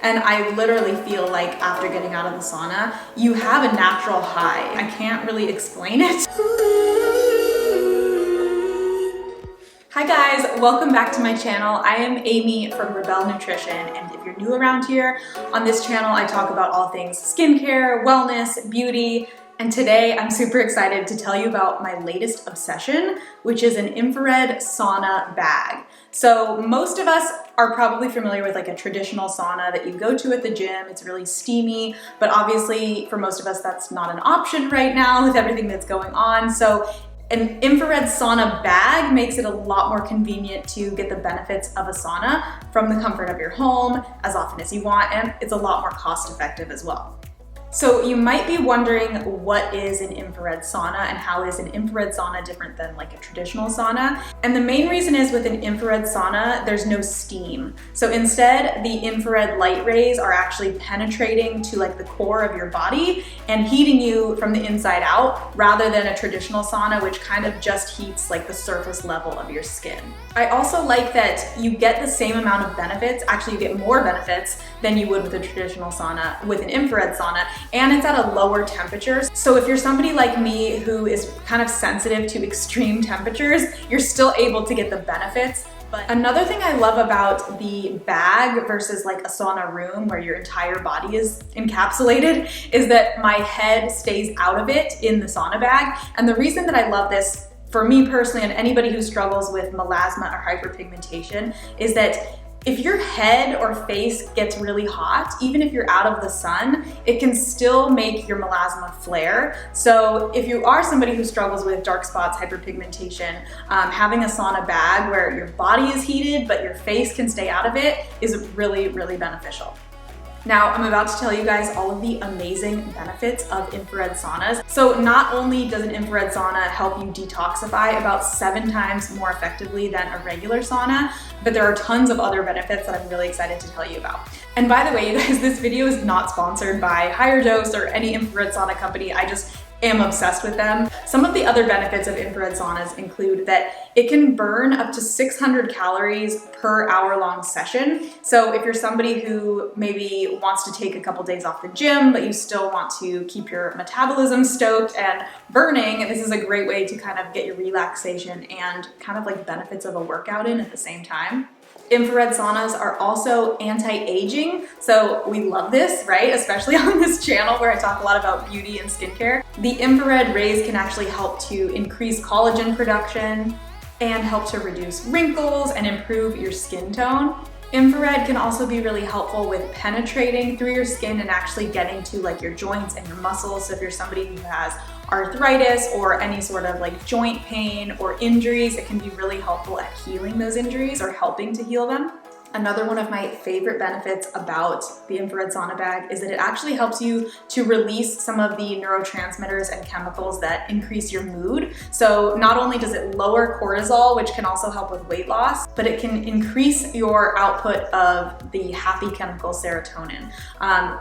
And I literally feel like after getting out of the sauna, you have a natural high. I can't really explain it. Hi guys, welcome back to my channel. I am Amie from Rebel Nutrition, and if you're new around here, on this channel I talk about all things skincare, wellness, beauty, and today I'm super excited to tell you about my latest obsession, which is an infrared sauna bag. So most of us are probably familiar with like a traditional sauna that you go to at the gym. It's really steamy, but obviously for most of us that's not an option right now with everything that's going on. So an infrared sauna bag makes it a lot more convenient to get the benefits of a sauna from the comfort of your home as often as you want, and it's a lot more cost effective as well. So you might be wondering, what is an infrared sauna and how is an infrared sauna different than like a traditional sauna? And the main reason is with an infrared sauna, there's no steam. So instead, the infrared light rays are actually penetrating to like the core of your body and heating you from the inside out, rather than a traditional sauna, which kind of just heats like the surface level of your skin. I also like that you get the same amount of benefits, actually you get more benefits than you would with a traditional sauna with an infrared sauna, and it's at a lower temperature. So if you're somebody like me who is kind of sensitive to extreme temperatures, you're still able to get the benefits. But another thing I love about the bag versus like a sauna room where your entire body is encapsulated is that my head stays out of it in the sauna bag. And the reason that I love this, for me personally and anybody who struggles with melasma or hyperpigmentation, is that if your head or face gets really hot, even if you're out of the sun, it can still make your melasma flare. So if you are somebody who struggles with dark spots, hyperpigmentation, having a sauna bag where your body is heated but your face can stay out of it is really, really beneficial. Now, I'm about to tell you guys all of the amazing benefits of infrared saunas. So not only does an infrared sauna help you detoxify about 7 times more effectively than a regular sauna, but there are tons of other benefits that I'm really excited to tell you about. And by the way, you guys, this video is not sponsored by Higher Dose or any infrared sauna company. I just am obsessed with them. Some of the other benefits of infrared saunas include that it can burn up to 600 calories per hour-long session. So if you're somebody who maybe wants to take a couple days off the gym, but you still want to keep your metabolism stoked and burning, this is a great way to kind of get your relaxation and kind of like benefits of a workout in at the same time. Infrared saunas are also anti-aging, so we love this, right? Especially on this channel where I talk a lot about beauty and skincare. The infrared rays can actually help to increase collagen production and help to reduce wrinkles and improve your skin tone. Infrared can also be really helpful with penetrating through your skin and actually getting to like your joints and your muscles. So if you're somebody who has arthritis or any sort of like joint pain or injuries, it can be really helpful at healing those injuries or helping to heal them. Another one of my favorite benefits about the infrared sauna bag is that it actually helps you to release some of the neurotransmitters and chemicals that increase your mood. So not only does it lower cortisol, which can also help with weight loss, but it can increase your output of the happy chemical serotonin,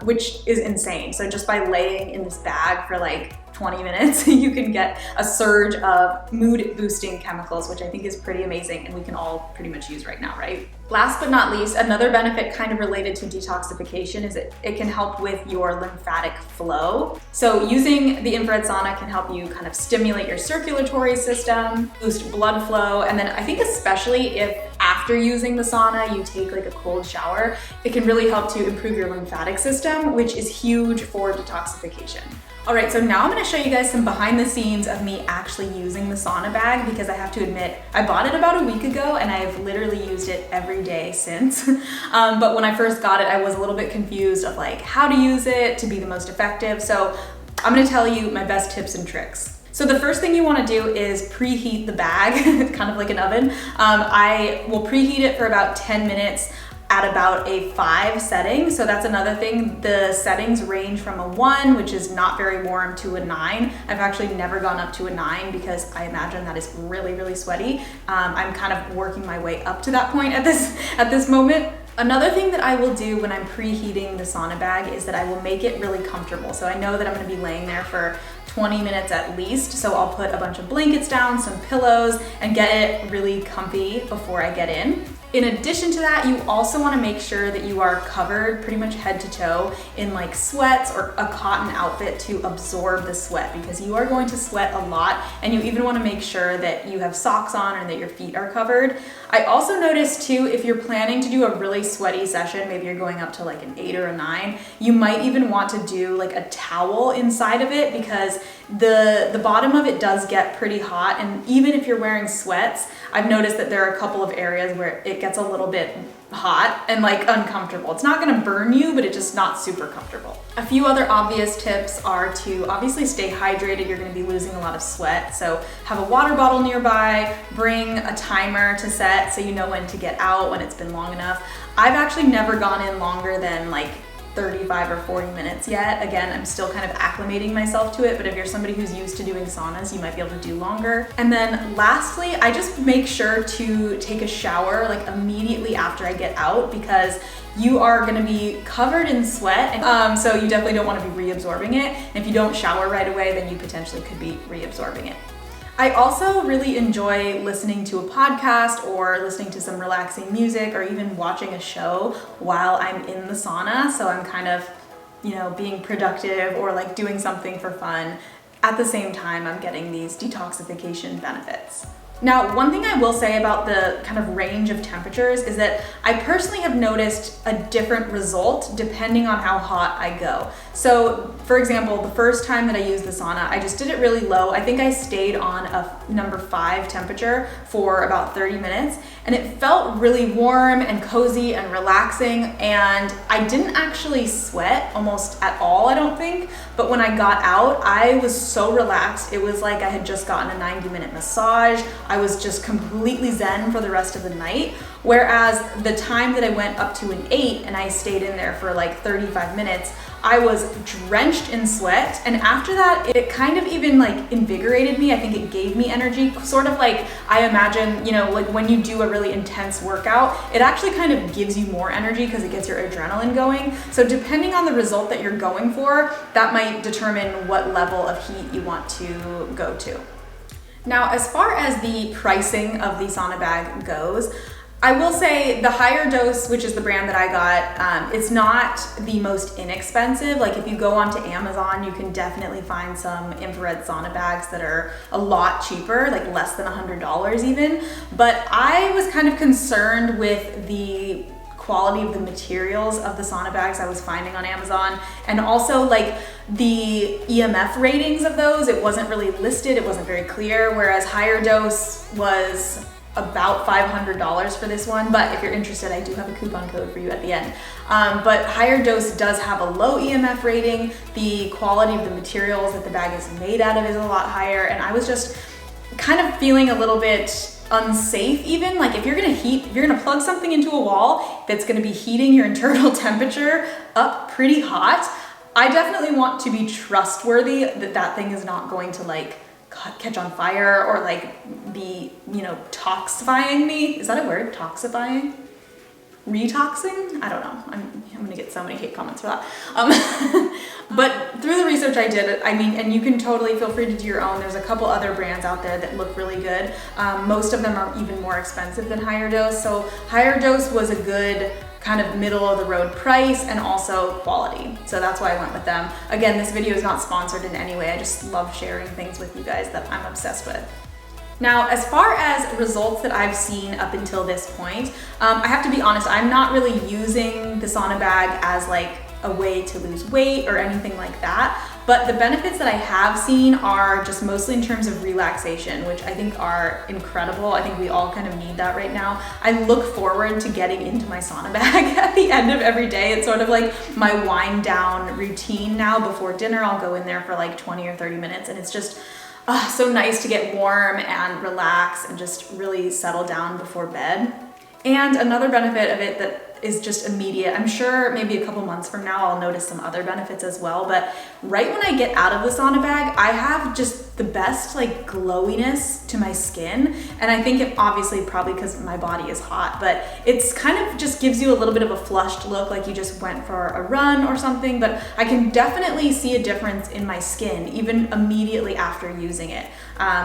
which is insane. So just by laying in this bag for like 20 minutes, you can get a surge of mood boosting chemicals, which I think is pretty amazing and we can all pretty much use right now, right? Last but not least, another benefit kind of related to detoxification is it can help with your lymphatic flow. So using the infrared sauna can help you kind of stimulate your circulatory system, boost blood flow, and then I think especially if after using the sauna you take like a cold shower, it can really help to improve your lymphatic system, which is huge for detoxification. All right, so now I'm gonna show you guys some behind the scenes of me actually using the sauna bag, because I have to admit, I bought it about a week ago and I've literally used it every day since. But when I first got it, I was a little bit confused of like how to use it to be the most effective. So I'm gonna tell you my best tips and tricks. So the first thing you want to do is preheat the bag. It's kind of like an oven. I will preheat it for about 10 minutes at about a 5 setting. So that's another thing. The settings range from a 1, which is not very warm, to a 9. I've actually never gone up to a 9 because I imagine that is really, really sweaty. I'm kind of working my way up to that point at this moment. Another thing that I will do when I'm preheating the sauna bag is that I will make it really comfortable. So I know that I'm gonna be laying there for 20 minutes at least. So I'll put a bunch of blankets down, some pillows, and get it really comfy before I get in. In addition to that, you also want to make sure that you are covered pretty much head to toe in like sweats or a cotton outfit to absorb the sweat, because you are going to sweat a lot, and you even want to make sure that you have socks on and that your feet are covered. I also noticed too, if you're planning to do a really sweaty session, maybe you're going up to like an 8 or a 9, you might even want to do like a towel inside of it, because the bottom of it does get pretty hot. And even if you're wearing sweats, I've noticed that there are a couple of areas where it gets a little bit hot and like uncomfortable. It's not gonna burn you, but it's just not super comfortable. A few other obvious tips are to obviously stay hydrated. You're gonna be losing a lot of sweat. So have a water bottle nearby, bring a timer to set so you know when to get out when it's been long enough. I've actually never gone in longer than like 35 or 40 minutes yet. Again, I'm still kind of acclimating myself to it, but if you're somebody who's used to doing saunas, you might be able to do longer. And then lastly, I just make sure to take a shower like immediately after I get out, because you are gonna be covered in sweat, and so you definitely don't wanna be reabsorbing it. And if you don't shower right away, then you potentially could be reabsorbing it. I also really enjoy listening to a podcast or listening to some relaxing music, or even watching a show while I'm in the sauna. So I'm kind of, being productive or like doing something for fun. At the same time, I'm getting these detoxification benefits. Now, one thing I will say about the kind of range of temperatures is that I personally have noticed a different result depending on how hot I go. So, for example, the first time that I used the sauna, I just did it really low. I think I stayed on a number 5 temperature for about 30 minutes, and it felt really warm and cozy and relaxing, and I didn't actually sweat almost at all, I don't think. But when I got out, I was so relaxed. It was like I had just gotten a 90-minute massage. I was just completely zen for the rest of the night. Whereas the time that I went up to an 8 and I stayed in there for like 35 minutes, I was drenched in sweat. And after that, it kind of even like invigorated me. I think it gave me energy, sort of like I imagine, like when you do a really intense workout, it actually kind of gives you more energy because it gets your adrenaline going. So depending on the result that you're going for, that might determine what level of heat you want to go to. Now, as far as the pricing of the sauna bag goes, I will say the higher dose, which is the brand that I got, it's not the most inexpensive. Like if you go onto Amazon, you can definitely find some infrared sauna bags that are a lot cheaper, like less than $100 even. But I was kind of concerned with the quality of the materials of the sauna bags I was finding on Amazon, and also like the EMF ratings of those. It wasn't really listed, it wasn't very clear, whereas higher dose was about $500 for this one. But if you're interested, I do have a coupon code for you at the end. But higher dose does have a low EMF rating. The quality of the materials that the bag is made out of is a lot higher, and I was just kind of feeling a little bit unsafe even. Like if you're gonna plug something into a wall that's gonna be heating your internal temperature up pretty hot, I definitely want to be trustworthy that that thing is not going to like catch on fire or like be, toxifying me. Is that a word? Toxifying? Retoxing? I don't know. I'm gonna get so many hate comments for that. But through the research I did, and you can totally feel free to do your own. There's a couple other brands out there that look really good. Most of them are even more expensive than higher dose. So higher dose was a good kind of middle of the road price and also quality. So that's why I went with them. Again, this video is not sponsored in any way. I just love sharing things with you guys that I'm obsessed with. Now, as far as results that I've seen up until this point, I have to be honest, I'm not really using the sauna bag as like a way to lose weight or anything like that. But the benefits that I have seen are just mostly in terms of relaxation, which I think are incredible. I think we all kind of need that right now. I look forward to getting into my sauna bag at the end of every day. It's sort of like my wind down routine now. Before dinner, I'll go in there for like 20 or 30 minutes, and it's just so nice to get warm and relax and just really settle down before bed. And another benefit of it that is just immediate, I'm sure maybe a couple months from now I'll notice some other benefits as well, but right when I get out of the sauna bag, I have just the best like glowiness to my skin. And I think it obviously probably because my body is hot, but it's kind of just gives you a little bit of a flushed look, like you just went for a run or something. But I can definitely see a difference in my skin even immediately after using it.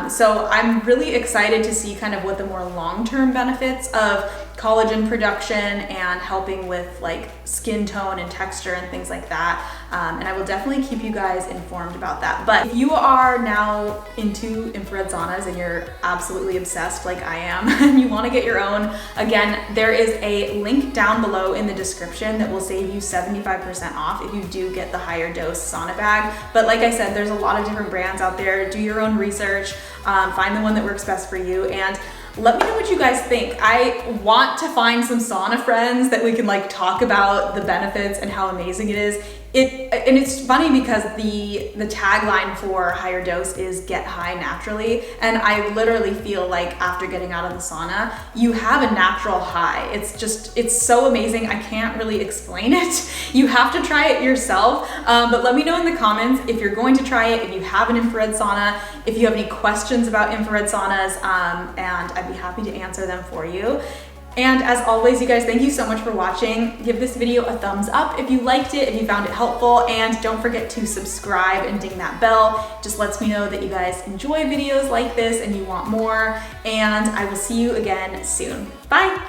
So I'm really excited to see kind of what the more long-term benefits of collagen production and helping with like skin tone and texture and things like that. And I will definitely keep you guys informed about that. But if you are now into infrared saunas and you're absolutely obsessed like I am and you want to get your own, again, there is a link down below in the description that will save you 75% off if you do get the higher dose sauna bag. But like I said, there's a lot of different brands out there. Do your own research, find the one that works best for you, and let me know what you guys think. I want to find some sauna friends that we can like talk about the benefits and how amazing it is. And it's funny because the tagline for higher dose is get high naturally. And I literally feel like after getting out of the sauna, you have a natural high. It's so amazing. I can't really explain it. You have to try it yourself. But let me know in the comments if you're going to try it, if you have an infrared sauna, if you have any questions about infrared saunas, and I'd be happy to answer them for you. And as always, you guys, thank you so much for watching. Give this video a thumbs up if you liked it, if you found it helpful, and don't forget to subscribe and ding that bell. It just lets me know that you guys enjoy videos like this and you want more, and I will see you again soon. Bye.